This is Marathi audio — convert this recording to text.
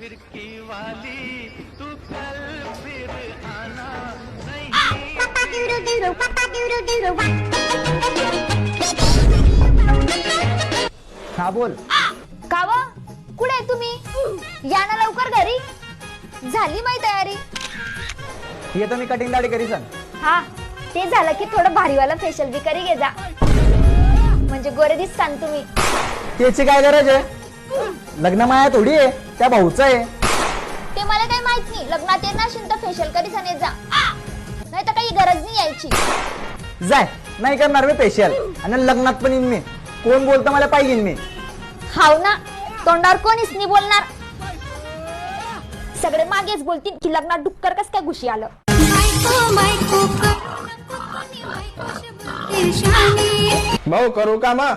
खिड़की वाली तू कल फिर आना नहीं। हा बोल. कावा कुठे आहे तुम्ही? या ना लवकर घरी. झाली माही तयारी? येतो मी कटिंग दाढी करी सांग. हा ते झालं की थोडं भारीवाला फेशियल बी करी घे जा, म्हणजे गोरे दिसतान तुम्ही. त्याची काय गरज आहे? लग्न माया थोडी आहे, त्या भाऊचं आहे. ते मला काही माहित नाही. लग्नात येणार असेल तर फेशियल करी सांग जा, नाही तर काही गरज नाही यायची. जाय, नाही करणार मी फेशियल. आणि लग्नात पण येईन मी. कोण बोलतं मला पाहिजे मी. हाव ना, तोंडावर कोणीच नाही बोलणार. सगळे मागेच बोलतील की लग्नात डुक्कर कस काय घुशी आलं. भाऊ करू का मग?